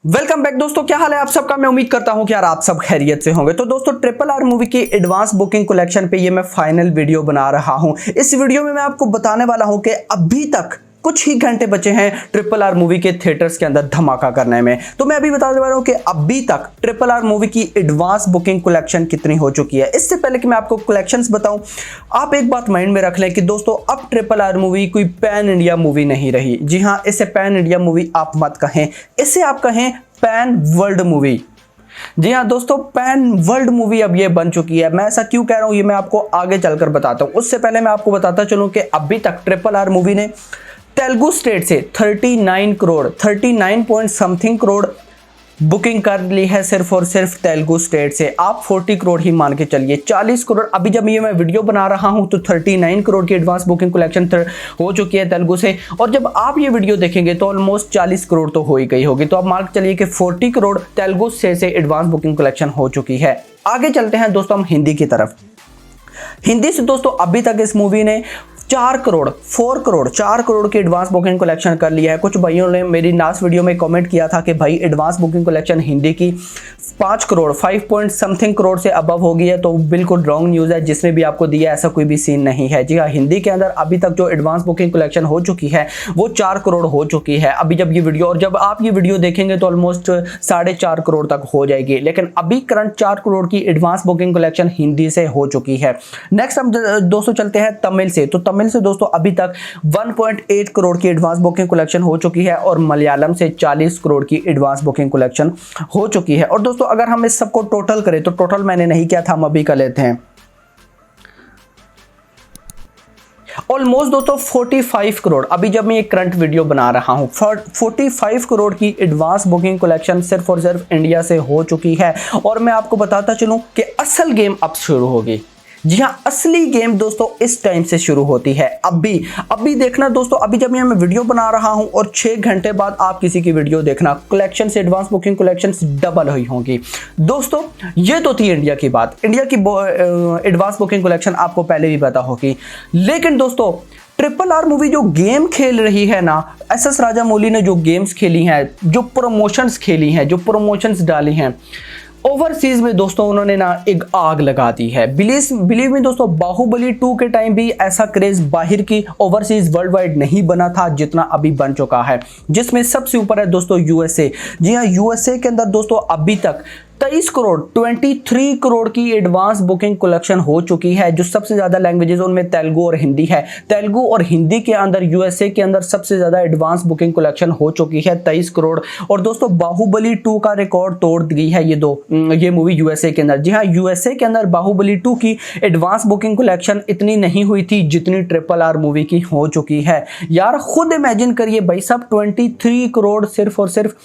Welcome back दोस्तों, क्या हाल है आप सबका। मैं उम्मीद करता हूं कि यार आप सब खैरियत से होंगे। तो दोस्तों RRR मूवी की एडवांस बुकिंग कलेक्शन पे ये मैं फाइनल वीडियो बना रहा हूं। इस वीडियो में मैं आपको बताने वाला हूं कि अभी तक कुछ ही घंटे बचे हैं RRR मूवी के थिएटर्स के अंदर धमाका करने में। तो मैं अभी बताने वाला हूं कि अभी तक RRR मूवी की एडवांस बुकिंग कलेक्शन कितनी हो चुकी है। इससे पहले कि मैं आपको कलेक्शंस बताऊं, आप एक बात माइंड में रख लें कि दोस्तों अब RRR मूवी कोई पैन इंडिया मूवी नहीं रही। जी हां, इसे पैन इंडिया मूवी आप मत कहें, इसे आप कहें पैन वर्ल्ड मूवी। जी हाँ दोस्तों, पैन वर्ल्ड मूवी अब ये बन चुकी है। मैं ऐसा क्यों कह रहा हूं ये मैं आपको आगे चलकर बताता हूं। उससे पहले मैं आपको बताता चलूं कि अभी तक RRR मूवी ने तेलुगु स्टेट से 39 पॉइंट समथिंग करोड़ बुकिंग कर ली है सिर्फ और सिर्फ तेलुगु स्टेट से। आप 40 करोड़ ही मान के चलिए, 40 करोड़। अभी जब ये मैं वीडियो बना रहा हूं तो 39 करोड़ की एडवांस बुकिंग कलेक्शन हो चुकी है तेलुगु से, और जब आप ये वीडियो देखेंगे तो ऑलमोस्ट 40 करोड़ तो हो ही गई होगी। तो आप मान के चलिए कि 40 करोड़ तेलुगु से एडवांस बुकिंग कलेक्शन हो चुकी है। आगे चलते हैं दोस्तों हम हिंदी की तरफ। हिंदी से दोस्तों अभी तक इस मूवी ने 4 करोड़ की एडवांस बुकिंग कलेक्शन कर लिया है। कुछ भाइयों ने मेरी लास्ट वीडियो में कमेंट किया था कि भाई एडवांस बुकिंग कलेक्शन हिंदी की 5 करोड़ 5 पॉइंट समथिंग करोड़ से अबव हो गई है। तो बिल्कुल रॉन्ग न्यूज़ है, जिसने भी आपको दिया ऐसा कोई भी सीन नहीं है। जी हाँ, हिंदी के अंदर अभी तक जो एडवांस बुकिंग कलेक्शन हो चुकी है वो 4 करोड़ हो चुकी है। अभी जब ये वीडियो और जब आप ये वीडियो देखेंगे तो ऑलमोस्ट 4.5 करोड़ तक हो जाएगी, लेकिन अभी करंट 4 करोड़ की एडवांस बुकिंग कलेक्शन हिंदी से हो चुकी है। नेक्स्ट हम दोस्तों चलते हैं तमिल से। तो तमिल से दोस्तों अभी तक 1.8 करोड़ की एडवांस बुकिंग कलेक्शन हो चुकी है, और मलयालम से 40 करोड़ की एडवांस बुकिंग कलेक्शन हो चुकी है। और दोस्तों अगर हम इस सबको टोटल करें तो टोटल मैंने नहीं किया था, हम अभी कर लेते हैं। ऑलमोस्ट दोस्तों 45 करोड़, अभी जब मैं ये करंट वीडियो बना रहा हूं 45 करोड़ की एडवांस बुकिंग कलेक्शन सिर्फ और सिर्फ इंडिया से हो चुकी है। और मैं आपको बताता चलूं कि असल गेम अब शुरू होगी। जी हाँ, असली गेम दोस्तों इस टाइम से शुरू होती है। अभी देखना दोस्तों, अभी जब मैं वीडियो बना रहा हूं और 6 घंटे बाद आप किसी की वीडियो देखना, कलेक्शन से एडवांस बुकिंग कलेक्शन डबल हुई होंगी। दोस्तों ये तो थी इंडिया की बात। इंडिया की एडवांस बुकिंग कलेक्शन आपको पहले भी पता होगी, लेकिन दोस्तों RRR मूवी जो गेम खेल रही है ना, SS राजामौली ने जो गेम्स खेली हैं, जो प्रमोशंस खेली हैं, जो प्रमोशंस डाली हैं ओवरसीज में दोस्तों, उन्होंने ना एक आग लगा दी है। बिलीव में दोस्तों, बाहुबली 2 के टाइम भी ऐसा क्रेज बाहर की ओवरसीज वर्ल्ड वाइड नहीं बना था जितना अभी बन चुका है, जिसमें सबसे ऊपर है दोस्तों USA। जी हाँ, USA के अंदर दोस्तों अभी तक 23 करोड़ की एडवांस बुकिंग कलेक्शन हो चुकी है। जो सबसे ज्यादा लैंग्वेजेस उनमें तेलुगु और हिंदी है। तेलुगु और हिंदी के अंदर USA के अंदर सबसे ज्यादा एडवांस बुकिंग कलेक्शन हो चुकी है 23 करोड़। और दोस्तों बाहुबली 2 का रिकॉर्ड तोड़ दी है ये मूवी USA के अंदर। जी हाँ, USA के अंदर बाहुबली 2 की एडवांस बुकिंग कलेक्शन इतनी नहीं हुई थी जितनी RRR मूवी की हो चुकी है। यार खुद इमेजिन करिए भाई साहब, 23 करोड़ सिर्फ और सिर्फ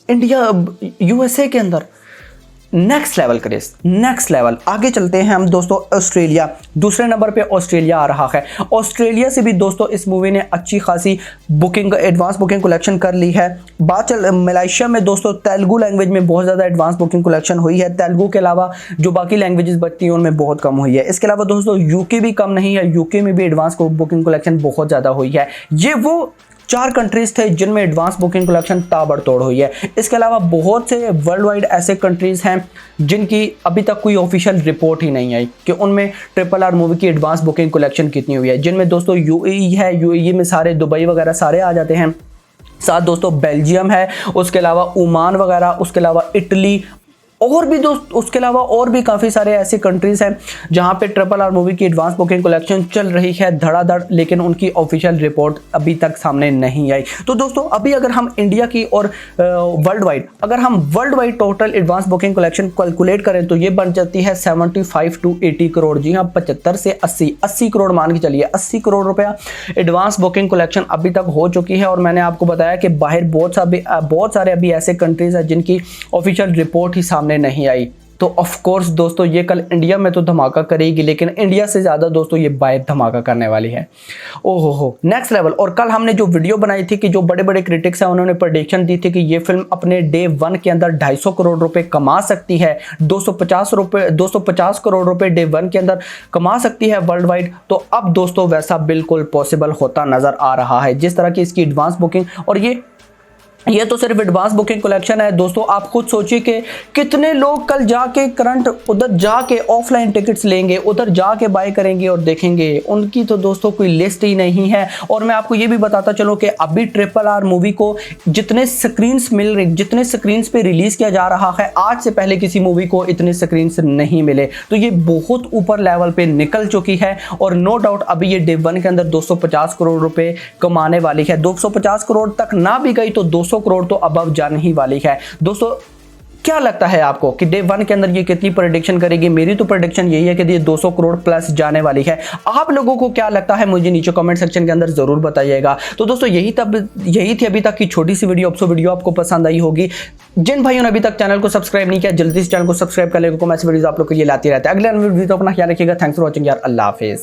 इंडिया USA के अंदर। Next level craze, next level. आगे चलते हैं हम दोस्तों ऑस्ट्रेलिया। दूसरे नंबर पे ऑस्ट्रेलिया आ रहा है। ऑस्ट्रेलिया से भी दोस्तों इस मूवी ने अच्छी खासी बुकिंग एडवांस बुकिंग कलेक्शन कर ली है। मलेशिया में दोस्तों तेलुगु लैंग्वेज में बहुत ज़्यादा एडवांस बुकिंग कलेक्शन हुई है। तेलुगु के अलावा जो बाकी लैंग्वेजेस बचती हैं उनमें बहुत कम हुई है। इसके अलावा दोस्तों यूके भी कम नहीं है, यूके में भी एडवांस बुकिंग कलेक्शन बहुत ज़्यादा हुई है। ये वो 4 कंट्रीज थे जिनमें एडवांस बुकिंग कलेक्शन ताबड़तोड़ हुई है। इसके अलावा बहुत से वर्ल्ड वाइड ऐसे कंट्रीज हैं जिनकी अभी तक कोई ऑफिशियल रिपोर्ट ही नहीं आई कि उनमें RRR मूवी की एडवांस बुकिंग कलेक्शन कितनी हुई है, जिनमें दोस्तों UAE है। UAE में सारे दुबई वगैरह सारे आ जाते हैं। साथ दोस्तों बेल्जियम है, उसके अलावा ओमान वगैरह, उसके अलावा इटली, और भी दोस्त उसके अलावा और भी काफ़ी सारे ऐसे कंट्रीज़ हैं जहां पे RRR मूवी की एडवांस बुकिंग कलेक्शन चल रही है धड़ाधड़, लेकिन उनकी ऑफिशियल रिपोर्ट अभी तक सामने नहीं आई। तो दोस्तों अभी अगर हम इंडिया की और world wide total advance booking collection calculate करें तो ये बन जाती है 75 टू 80 करोड़। जी हाँ, 75 से 80 करोड़ मान के चलिए। 80 करोड़ रुपया एडवांस बुकिंग कलेक्शन अभी तक हो चुकी है। और मैंने आपको बताया कि बाहर बहुत सारे अभी ऐसे कंट्रीज हैं जिनकी ऑफिशियल रिपोर्ट ही सामने नहीं आई। तो ऑफ कोर्स दोस्तों ये कल इंडिया में तो धमाका करेगी, लेकिन इंडिया से ज़्यादा दोस्तों ये बाहर धमाका करने वाली है। ओहो हो, नेक्स्ट लेवल। और कल हमने जो वीडियो बनाई थी कि जो बड़े बड़े क्रिटिक्स हैं उन्होंने प्रेडिक्शन दी थी कि ये फिल्म अपने डे 1 के अंदर 250 करोड़ रुपए कमा सकती है, 250 करोड़ रुपए डे 1 के अंदर कमा सकती है वर्ल्ड वाइड। तो अब दोस्तों वैसा बिल्कुल पॉसिबल होता नजर आ रहा है। जिस तरह की इसकी एडवांस बुकिंग और ये ये तो सिर्फ एडवांस बुकिंग कलेक्शन है दोस्तों। आप खुद सोचिए कि कितने लोग कल जाके करंट उधर जाके ऑफलाइन टिकट्स लेंगे, उधर जाके बाय करेंगे और देखेंगे। उनकी तो दोस्तों कोई लिस्ट ही नहीं है। और मैं आपको ये भी बताता चलूं कि अभी RRR मूवी को जितने स्क्रीन्स मिल रहे, जितने स्क्रीन्स पे रिलीज किया जा रहा है, आज से पहले किसी मूवी को इतने स्क्रीन्स नहीं मिले। तो ये बहुत ऊपर लेवल पे निकल चुकी है और नो डाउट अभी ये डे 1 के अंदर 250 करोड़ रुपए कमाने वाली है। 250 करोड़ तक ना भी गई तो 200 करोड़ तो अबव जाने ही वाली है दोस्तों। क्या लगता है आपको कि डे 1 के अंदर ये कितनी प्रेडिक्शन करेगी? मेरी तो प्रेडिक्शन यही है कि ये 200 करोड़ प्लस जाने वाली है। आप लोगों को क्या लगता है मुझे नीचे कमेंट सेक्शन के अंदर जरूर बताइएगा। तो दोस्तों यही थी अभी तक की छोटी सी वीडियो। वीडियो आपको पसंद आई होगी। जिन भाइयों ने अभी तक चैनल को सब्सक्राइब नहीं किया, जल्दी से चैनल को सब्सक्राइब कर लेगा। मैं वीडियो आप लोग को ये लाती रहता है। अगले वीडियो अपना ख्याल रखिएगा। थैंक्स फॉर वॉचिंग यार। अल्लाह हाफिज।